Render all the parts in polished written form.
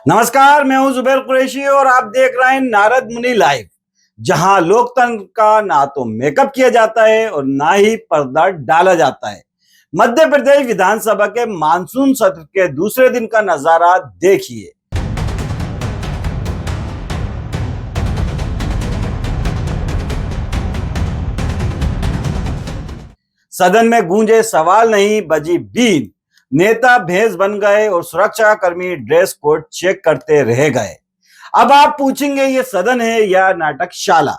नमस्कार, मैं हूं जुबैर कुरैशी और आप देख रहे हैं नारद मुनि लाइव, जहां लोकतंत्र का ना तो मेकअप किया जाता है और ना ही पर्दा डाला जाता है। मध्य प्रदेश विधानसभा के मानसून सत्र के दूसरे दिन का नजारा देखिए। सदन में गूंजे सवाल नहीं, बजी बीन। नेता भैंस बन गए और सुरक्षा कर्मी ड्रेस कोड चेक करते रह गए। अब आप पूछेंगे, ये सदन है या नाटकशाला?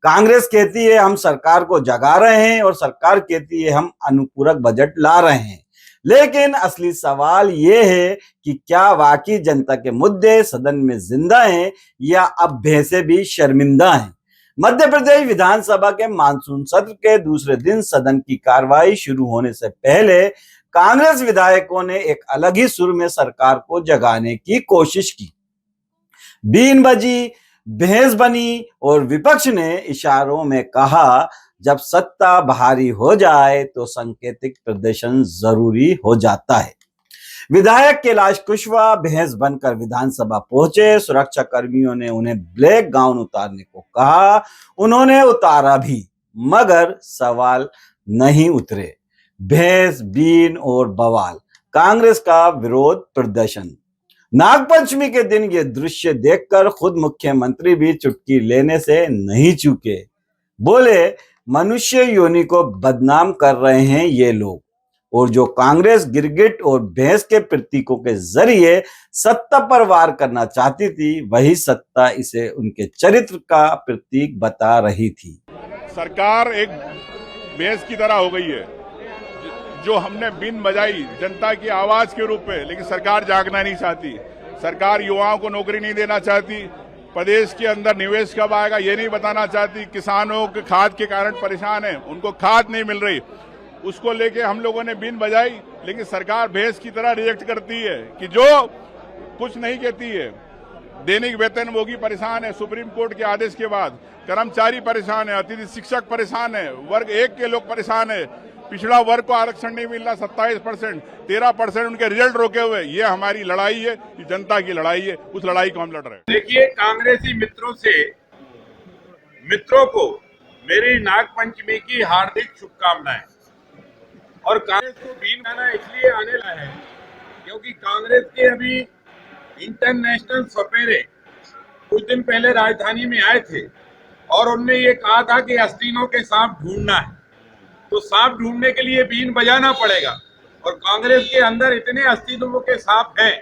कांग्रेस कहती है हम सरकार को जगा रहे हैं और सरकार कहती है हम अनुपूरक बजट ला रहे हैं। लेकिन असली सवाल यह है कि क्या वाकई जनता के मुद्दे सदन में जिंदा हैं या अब भैंसे भी शर्मिंदा हैं? मध्य प्रदेश विधानसभा के मानसून सत्र के दूसरे दिन सदन की कार्रवाई शुरू होने से पहले कांग्रेस विधायकों ने एक अलग ही सुर में सरकार को जगाने की कोशिश की। बीन बजी, भैंस बनी और विपक्ष ने इशारों में कहा, जब सत्ता भारी हो जाए तो सांकेतिक प्रदर्शन जरूरी हो जाता है। विधायक कैलाश कुशवाहा भैंस बनकर विधानसभा पहुंचे। सुरक्षा कर्मियों ने उन्हें ब्लैक गाउन उतारने को कहा। उन्होंने उतारा भी, मगर सवाल नहीं उतरे। भैंस, बीन और बवाल, कांग्रेस का विरोध प्रदर्शन। नागपंचमी के दिन ये दृश्य देखकर खुद मुख्यमंत्री भी चुटकी लेने से नहीं चूके। बोले, मनुष्य योनि को बदनाम कर रहे हैं ये लोग, और जो कांग्रेस गिरगिट और भैंस के प्रतीकों के जरिए सत्ता पर वार करना चाहती थी, वही सत्ता इसे उनके चरित्र का प्रतीक बता रही थी। सरकार एक भैंस की तरह हो गई है, जो हमने बीन बजाई जनता की आवाज के रूप में, लेकिन सरकार जागना नहीं चाहती। सरकार युवाओं को नौकरी नहीं देना चाहती, प्रदेश के अंदर निवेश कब आएगा ये नहीं बताना चाहती। किसानों के खाद के कारण परेशान है, उनको खाद नहीं मिल रही, उसको लेके हम लोगों ने बीन बजाई। लेकिन सरकार भैंस की तरह रिएक्ट करती है कि जो कुछ नहीं कहती है। दैनिक वेतनभोगी परेशान है, सुप्रीम कोर्ट के आदेश के बाद कर्मचारी परेशान है, अतिथि शिक्षक परेशान है, वर्ग 1 के लोग परेशान है। पिछड़ा वर्ग को आरक्षण नहीं मिल रहा, 27%, 13% उनके रिजल्ट रोके हुए। ये हमारी लड़ाई है, ये जनता की लड़ाई है, उस लड़ाई को हम लड़ रहे हैं। देखिए, कांग्रेसी मित्रों को मेरी नागपंचमी की हार्दिक शुभकामनाएं। और कांग्रेस को बीन गाना इसलिए आने लगा है क्योंकि कांग्रेस के अभी इंटरनेशनल सपेरे कुछ दिन पहले राजधानी में आए थे और उनने ये कहा था कि आस्तीनों के सांप ढूंढना है, तो सांप ढूंढने के लिए बीन बजाना पड़ेगा। और कांग्रेस के अंदर इतने आस्तीनों के सांप हैं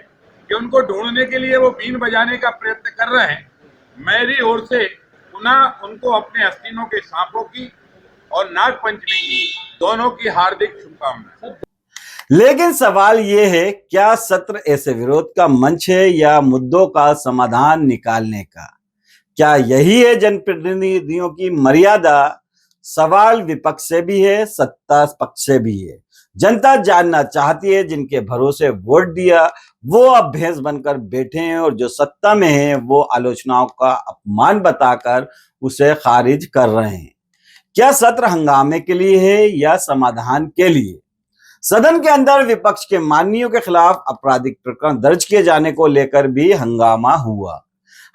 कि उनको ढूंढने के लिए वो बीन बजाने का प्रयत्न कर रहे हैं। मेरी ओर से पुनः उनको अपने आस्तीनों के सांपों की और नागपंचमी की दोनों की हार्दिक शुभकामनाएं। लेकिन सवाल यह है, क्या सत्र ऐसे विरोध का मंच है या मुद्दों का समाधान निकालने का? क्या यही है जनप्रतिनिधियों की मर्यादा? सवाल विपक्ष से भी है, सत्ता पक्ष से भी है। जनता जानना चाहती है, जिनके भरोसे वोट दिया वो अब भैंस बनकर बैठे हैं और जो सत्ता में है वो आलोचनाओं का अपमान बताकर उसे खारिज कर रहे हैं। क्या सत्र हंगामे के लिए है या समाधान के लिए? सदन के अंदर विपक्ष के माननीयों के खिलाफ आपराधिक प्रकरण दर्ज किए जाने को लेकर भी हंगामा हुआ।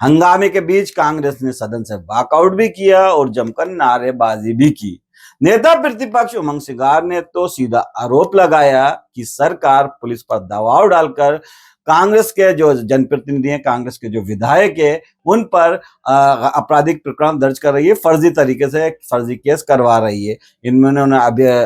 हंगामे के बीच कांग्रेस ने सदन से वॉकआउट भी किया और जमकर नारेबाजी भी की। नेता प्रतिपक्ष उमंग सिंगार ने तो सीधा आरोप लगाया कि सरकार पुलिस पर दबाव डालकर कांग्रेस के जो जनप्रतिनिधि हैं, कांग्रेस के जो विधायक है, उन पर आपराधिक प्रकरण दर्ज कर रही है, फर्जी तरीके से फर्जी केस करवा रही है। इनमें उन्होंने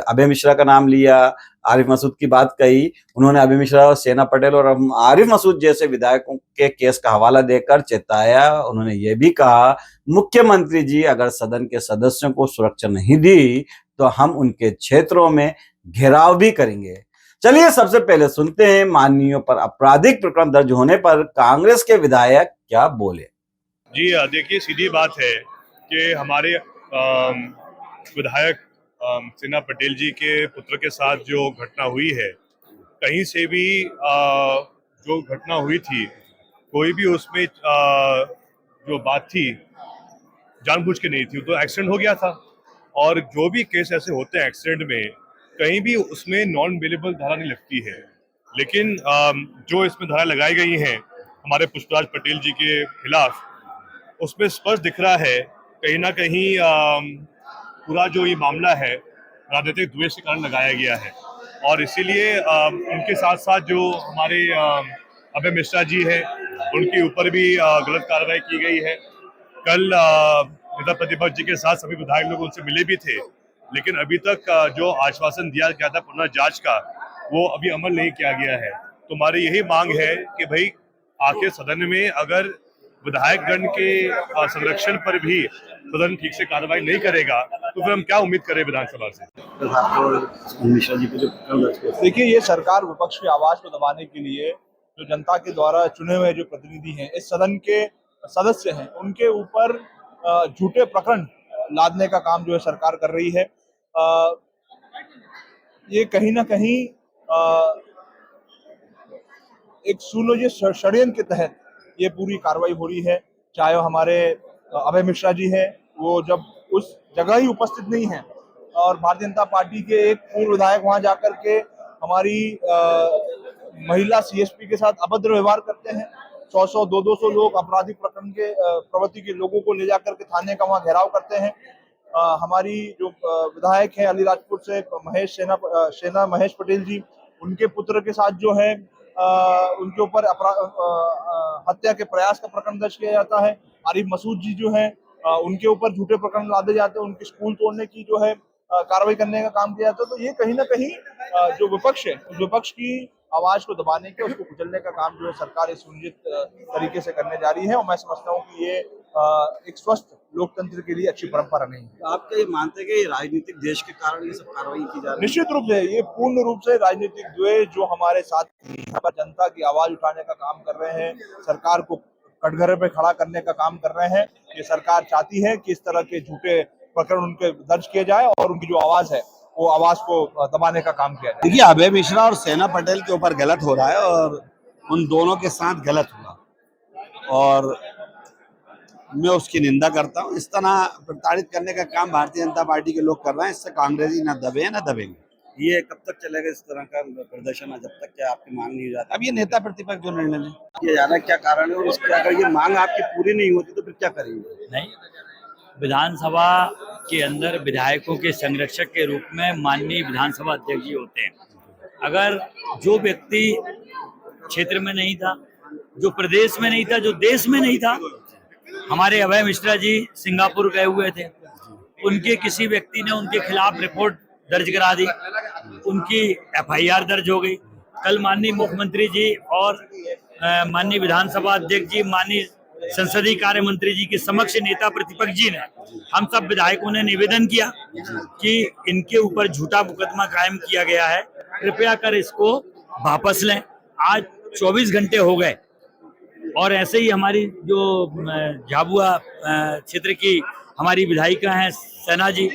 अभय मिश्रा का नाम लिया, आरिफ मसूद की बात कही। उन्होंने अभय मिश्रा, सेना पटेल और आरिफ मसूद जैसे विधायकों के केस का हवाला देकर चेताया। उन्होंने ये भी कहा, मुख्यमंत्री जी अगर सदन के सदस्यों को सुरक्षा नहीं दी तो हम उनके क्षेत्रों में घेराव भी करेंगे। चलिए सबसे पहले सुनते हैं माननीयों पर आपराधिक प्रकरण दर्ज होने पर कांग्रेस के विधायक क्या बोले। जी देखिए, सीधी बात है कि हमारे विधायक सेना पटेल जी के पुत्र के साथ जो घटना हुई है, कहीं से भी जो घटना हुई थी, कोई भी उसमें जो बात थी जानबूझ के नहीं थी, तो एक्सीडेंट हो गया था। और जो भी केस ऐसे होते हैं एक्सीडेंट में, कहीं भी उसमें नॉन बेलेबल धारा नहीं लगती है। लेकिन जो इसमें धारा लगाई गई हैं, हमारे पुष्पराज पटेल जी के खिलाफ, उसमें स्पष्ट दिख रहा है कहीं ना कहीं पूरा जो ये मामला है राजनीतिक द्वेष के कारण लगाया गया है। और इसीलिए उनके साथ साथ जो हमारे अभय मिश्रा जी हैं, उनके ऊपर भी गलत कार्रवाई की गई है। कल नेता प्रतिपक्ष जी के साथ सभी विधायक लोग उनसे मिले भी थे, लेकिन अभी तक जो आश्वासन दिया गया था पुनर्जांच का, वो अभी अमल नहीं किया गया है। तो हमारी यही मांग है कि भाई आखिर सदन में अगर विधायकगण के संरक्षण पर भी सदन ठीक से कार्रवाई नहीं करेगा तो फिर हम क्या उम्मीद करें विधानसभा से। मिश्रा जी पे जो देखिए, ये सरकार विपक्ष की आवाज को दबाने के लिए जो जनता के द्वारा चुने हुए जो प्रतिनिधि हैं, इस सदन के सदस्य हैं, उनके ऊपर झूठे प्रकरण लादने का काम जो है सरकार कर रही है। ये कहीं ना कहीं एक सुनियोजित षड्यंत्र के तहत ये पूरी कार्रवाई हो रही है। चाहे हमारे अभय मिश्रा जी है, वो जब उस जगह ही उपस्थित नहीं है और भारतीय जनता पार्टी के एक पूर्व विधायक वहां जाकर के हमारी महिला सीएसपी के साथ अभद्र व्यवहार करते हैं। 100-100, 200 लोग आपराधिक प्रकरण के प्रवृत्ति के लोगों को ले जाकर के थाने का वहां घेराव करते हैं। हमारी जो विधायक है अलीराजपुर से महेश पटेल जी, उनके पुत्र के साथ जो है उनके ऊपर हत्या के प्रयास का प्रकरण दर्ज किया जाता है। आरिफ मसूद जी जो है उनके ऊपर झूठे प्रकरण लादे जाते हैं, उनके स्कूल तोड़ने की जो है कार्रवाई करने का काम किया जाता है। तो ये कहीं ना कहीं जो विपक्ष है, उस विपक्ष की आवाज को दबाने के, उसको कुचलने का काम जो है सरकार इस सुनियोजित तरीके से करने जा रही है। और मैं समझता हूँ कि ये एक स्वस्थ लोकतंत्र के लिए अच्छी परंपरा नहीं है। तो आप क्या ये मानते हैं कि राजनीतिक देश के कारण ये सब कार्रवाई की जा रही है? निश्चित रूप से ये पूर्ण रूप से राजनीतिक द्वेष जो हमारे साथी जनता की आवाज उठाने का काम कर रहे हैं, सरकार को कटघरे पे खड़ा करने का काम कर रहे हैं। ये सरकार चाहती है कि इस तरह के झूठे प्रकरण उनके दर्ज किए जाए और उनकी जो आवाज है वो आवाज को दबाने का काम किया जाए। देखिए, अभय मिश्रा और सेना पटेल के ऊपर गलत हो रहा है और उन दोनों के साथ गलत हुआ और मैं उसकी निंदा करता हूँ। इस तरह प्रताड़ित करने का काम भारतीय जनता पार्टी के लोग कर रहे हैं। इससे कांग्रेसी ना दबे हैं ना दबेंगे। ये कब तक चलेगा इस तरह का प्रदर्शन, जब तक क्या आपकी मांग नहीं हो जाती? अब ये नेता प्रतिपक्ष जो निर्णय लें, ये जाना क्या कारण है और इसके अगर ये मांग आपकी पूरी नहीं होती तो फिर क्या करेंगे? नहीं, विधानसभा के अंदर विधायकों के संरक्षक के रूप में माननीय विधानसभा अध्यक्ष जी होते हैं। अगर जो व्यक्ति क्षेत्र में नहीं था, जो प्रदेश में नहीं था, जो देश में नहीं था, हमारे अभय मिश्रा जी सिंगापुर गए हुए थे, उनके किसी व्यक्ति ने उनके खिलाफ रिपोर्ट दर्ज करा दी, उनकी एफआईआर दर्ज हो गई। कल माननीय मुख्यमंत्री जी और माननीय विधानसभा अध्यक्ष जी, माननीय संसदीय कार्य मंत्री जी के समक्ष नेता प्रतिपक्ष जी ने, हम सब विधायकों ने निवेदन किया कि इनके ऊपर झूठा मुकदमा कायम किया गया है, कृपया कर इसको वापस लें। आज 24 घंटे हो गए और ऐसे ही हमारी जो झाबुआ क्षेत्र की हमारी विधायिका हैं सेना जी,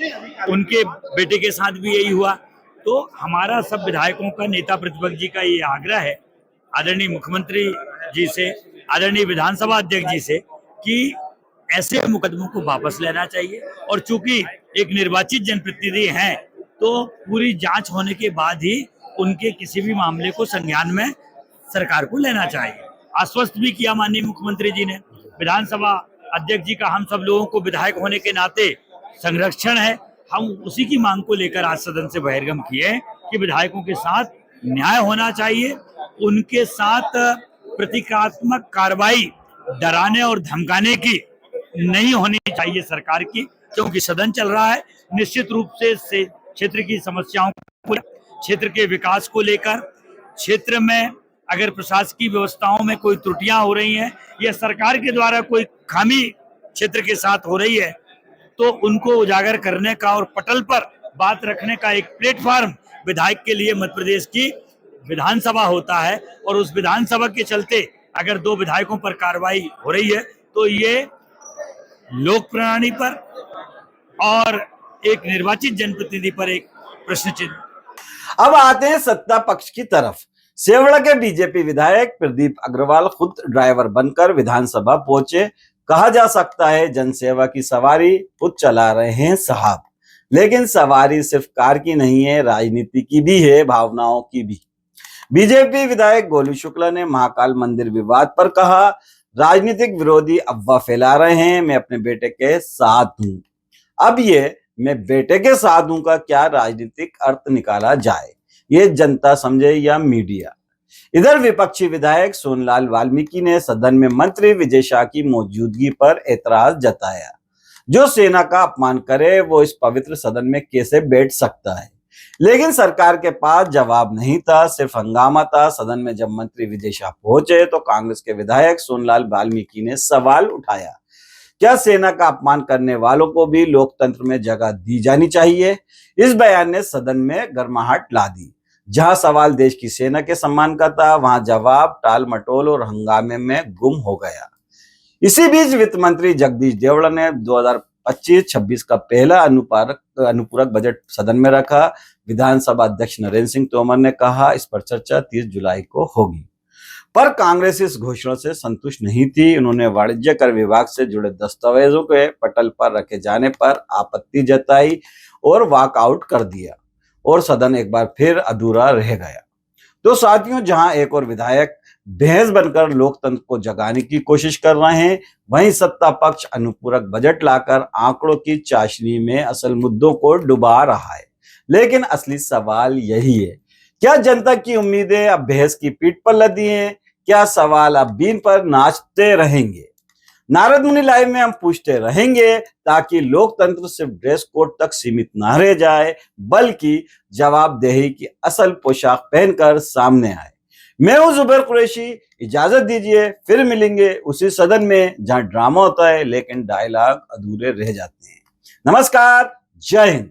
उनके बेटे के साथ भी यही हुआ। तो हमारा सब विधायकों का, नेता प्रतिपक्ष जी का ये आग्रह है आदरणीय मुख्यमंत्री जी से, आदरणीय विधानसभा अध्यक्ष जी से, कि ऐसे मुकदमों को वापस लेना चाहिए। और चूंकि एक निर्वाचित जनप्रतिनिधि हैं तो पूरी जांच होने के बाद ही उनके किसी भी मामले को संज्ञान में सरकार को लेना चाहिए। आश्वस्त भी किया माननीय मुख्यमंत्री जी ने। विधानसभा अध्यक्ष जी का हम सब लोगों को विधायक होने के नाते संरक्षण है, हम उसी की मांग को लेकर आज सदन से बहिर्गम किए कि विधायकों के साथ न्याय होना चाहिए, उनके साथ प्रतीकात्मक कार्रवाई डराने और धमकाने की नहीं होनी चाहिए सरकार की, क्योंकि सदन चल रहा है। निश्चित रूप से क्षेत्र की समस्याओं को, क्षेत्र के विकास को लेकर, क्षेत्र में अगर प्रशासकीय व्यवस्थाओं में कोई त्रुटियां हो रही हैं या सरकार के द्वारा कोई खामी क्षेत्र के साथ हो रही है, तो उनको उजागर करने का और पटल पर बात रखने का एक प्लेटफॉर्म विधायक के लिए मध्य प्रदेश की विधानसभा होता है। और उस विधानसभा के चलते अगर 2 विधायकों पर कार्रवाई हो रही है तो ये लोक प्रणाली पर और एक निर्वाचित जनप्रतिनिधि पर एक प्रश्न चिन्ह। अब आते हैं सत्ता पक्ष की तरफ। सेवड़ा के बीजेपी विधायक प्रदीप अग्रवाल खुद ड्राइवर बनकर विधानसभा पहुंचे। कहा जा सकता है जनसेवा की सवारी खुद चला रहे हैं साहब, लेकिन सवारी सिर्फ कार की नहीं है, राजनीति की भी है, भावनाओं की भी। बीजेपी विधायक गोलू शुक्ला ने महाकाल मंदिर विवाद पर कहा, राजनीतिक विरोधी अफवाह फैला रहे हैं, मैं अपने बेटे के साथ हूं। अब ये मैं बेटे के साथ हूं का क्या राजनीतिक अर्थ निकाला जाए, ये जनता समझे या मीडिया। इधर विपक्षी विधायक सोनलाल वाल्मीकि ने सदन में मंत्री विजय शाह की मौजूदगी पर एतराज जताया। जो सेना का अपमान करे वो इस पवित्र सदन में कैसे बैठ सकता है। लेकिन सरकार के पास जवाब नहीं था, सिर्फ हंगामा था। सदन में जब मंत्री विजय शाह पहुंचे तो कांग्रेस के विधायक सोनलाल वाल्मीकि ने सवाल उठाया, क्या सेना का अपमान करने वालों को भी लोकतंत्र में जगह दी जानी चाहिए। इस बयान ने सदन में गर्माहट ला दी। जहां सवाल देश की सेना के सम्मान का था, वहां जवाब टाल मटोल और हंगामे में गुम हो गया। इसी बीच वित्त मंत्री जगदीश देवड़ा ने 2025-26 का पहला अनुपूरक बजट सदन में रखा। विधानसभा अध्यक्ष नरेंद्र सिंह तोमर ने कहा, इस पर चर्चा 30 जुलाई को होगी। पर कांग्रेस इस घोषणा से संतुष्ट नहीं थी। उन्होंने वाणिज्य कर विभाग से जुड़े दस्तावेजों के पटल पर रखे जाने पर आपत्ति जताई और वॉकआउट कर दिया और सदन एक बार फिर अधूरा रह गया। तो साथियों, जहां एक और विधायक भैंस बनकर लोकतंत्र को जगाने की कोशिश कर रहे हैं, वहीं सत्ता पक्ष अनुपूरक बजट लाकर आंकड़ों की चाशनी में असल मुद्दों को डुबा रहा है। लेकिन असली सवाल यही है, क्या जनता की उम्मीदें अब भैंस की पीठ पर लदी हैं? क्या सवाल अब बीन पर नाचते रहेंगे? नारद मुनि लाइव में हम पूछते रहेंगे ताकि लोकतंत्र सिर्फ ड्रेस कोड तक सीमित न रह जाए, बल्कि जवाबदेही की असल पोशाक पहनकर सामने आए। मैं हूं जुबैर कुरैशी, इजाजत दीजिए, फिर मिलेंगे उसी सदन में जहां ड्रामा होता है लेकिन डायलॉग अधूरे रह जाते हैं। नमस्कार, जय हिंद।